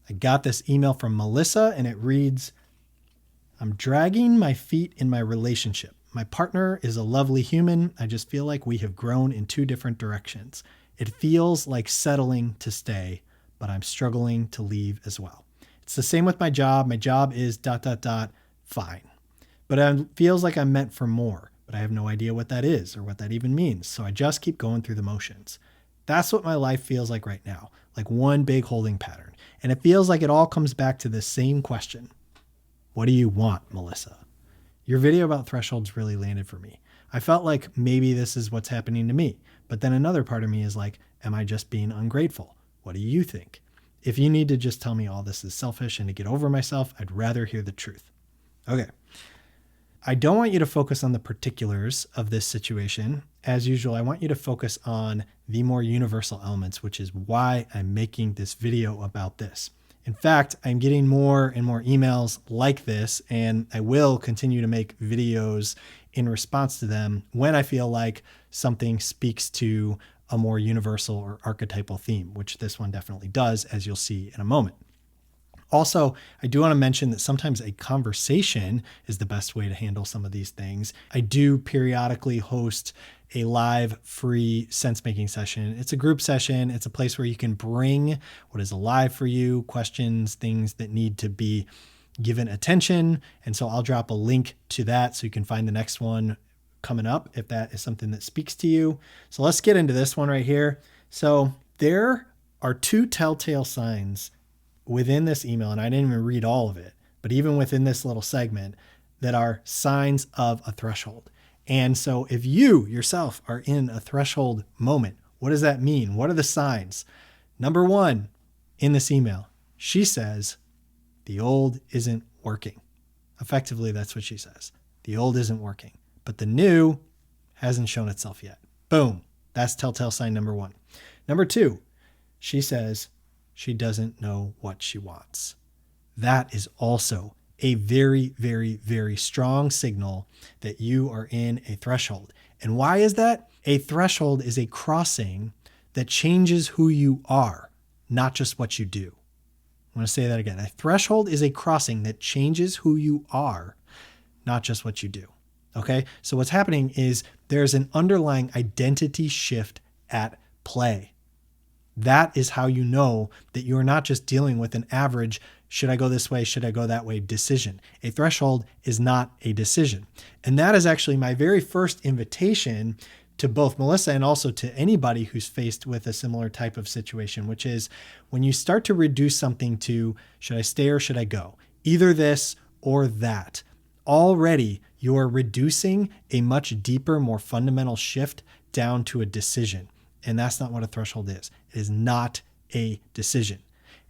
I got this email from Melissa and it reads, I'm dragging my feet in my relationship. My partner is a lovely human. I just feel like we have grown in two different directions. It feels like settling to stay, but I'm struggling to leave as well. It's the same with my job. My job is ... fine. But it feels like I'm meant for more, but I have no idea what that is or what that even means. So I just keep going through the motions. That's what my life feels like right now, like one big holding pattern. And it feels like it all comes back to the same question. What do you want, Melissa? Your video about thresholds really landed for me. I felt like maybe this is what's happening to me. But then another part of me is like, am I just being ungrateful? What do you think? If you need to just tell me all this is selfish and to get over myself, I'd rather hear the truth. Okay. I don't want you to focus on the particulars of this situation. As usual, I want you to focus on the more universal elements, which is why I'm making this video about this. In fact, I'm getting more and more emails like this, and I will continue to make videos in response to them when I feel like something speaks to a more universal or archetypal theme, which this one definitely does, as you'll see in a moment. Also, I do want to mention that sometimes a conversation is the best way to handle some of these things. I do periodically host a live free sense-making session. It's a group session. It's a place where you can bring what is alive for you, questions, things that need to be given attention. And so I'll drop a link to that so you can find the next one coming up if that is something that speaks to you. So let's get into this one right here. So there are two telltale signs within this email, and I didn't even read all of it, but even within this little segment, that are signs of a threshold. And so if you yourself are in a threshold moment, what does that mean? What are the signs? Number one, in this email, she says, the old isn't working. Effectively, that's what she says. The old isn't working, but the new hasn't shown itself yet. Boom. That's telltale sign number one. Number two, she says she doesn't know what she wants. That is also a very, very, very strong signal that you are in a threshold. And why is that? A threshold is a crossing that changes who you are, not just what you do. I'm going to say that again. A threshold is a crossing that changes who you are, not just what you do. Okay? So what's happening is there's an underlying identity shift at play. That is how you know that you're not just dealing with an average, should I go this way, should I go that way decision. A threshold is not a decision. And that is actually my very first invitation to both Melissa and also to anybody who's faced with a similar type of situation, which is when you start to reduce something to, should I stay or should I go? Either this or that. Already you're reducing a much deeper, more fundamental shift down to a decision. And that's not what a threshold is. It is not a decision.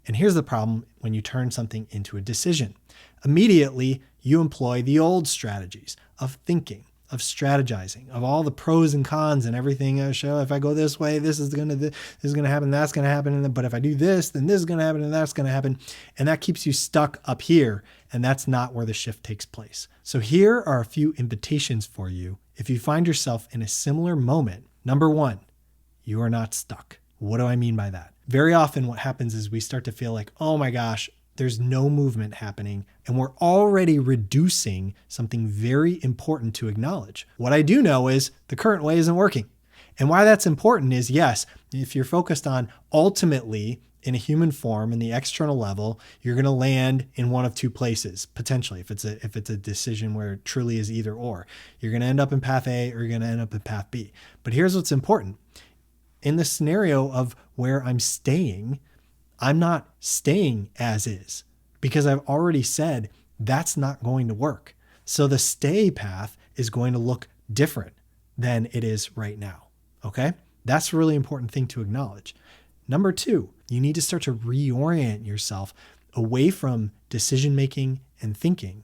And here's the problem when you turn something into a decision. Immediately, you employ the old strategies of thinking, of strategizing, of all the pros and cons and everything. Show if I go this way, this is going to happen, that's going to happen. But if I do this, then this is going to happen and that's going to happen. And that keeps you stuck up here. And that's not where the shift takes place. So here are a few invitations for you. If you find yourself in a similar moment, number one, you are not stuck. What do I mean by that? Very often what happens is we start to feel like, oh my gosh, there's no movement happening. And we're already reducing something very important to acknowledge. What I do know is the current way isn't working. And why that's important is, yes, if you're focused on ultimately in a human form, in the external level, you're going to land in one of two places, potentially, if it's a decision where it truly is either or. You're going to end up in path A or you're going to end up in path B. But here's what's important. In the scenario of where I'm staying, I'm not staying as is because I've already said that's not going to work. So the stay path is going to look different than it is right now. Okay? That's a really important thing to acknowledge. Number two, you need to start to reorient yourself away from decision-making and thinking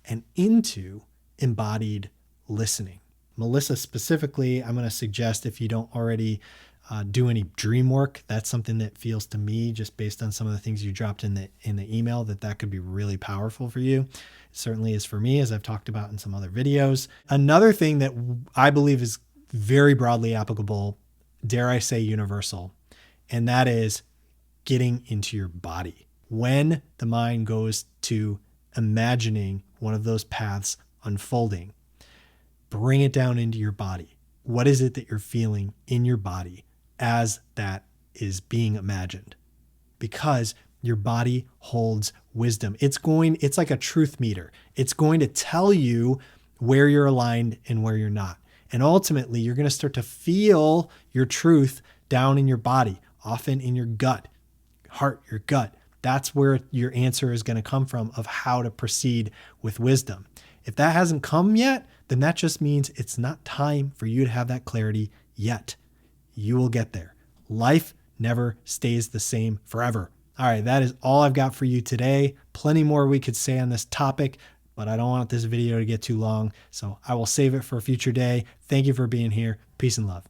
and into embodied listening. Melissa specifically, I'm going to suggest if you don't already do any dream work, that's something that feels to me, just based on some of the things you dropped in the email, that could be really powerful for you. It certainly is for me, as I've talked about in some other videos. Another thing that I believe is very broadly applicable, dare I say universal, and that is getting into your body. When the mind goes to imagining one of those paths unfolding, bring it down into your body. What is it that you're feeling in your body as that is being imagined? Because your body holds wisdom. It's like a truth meter. It's going to tell you where you're aligned and where you're not. And ultimately, you're going to start to feel your truth down in your body, often in your gut, heart, your gut. That's where your answer is going to come from of how to proceed with wisdom. If that hasn't come yet, then that just means it's not time for you to have that clarity yet. You will get there. Life never stays the same forever. All right, that is all I've got for you today. Plenty more we could say on this topic, but I don't want this video to get too long, so I will save it for a future day. Thank you for being here. Peace and love.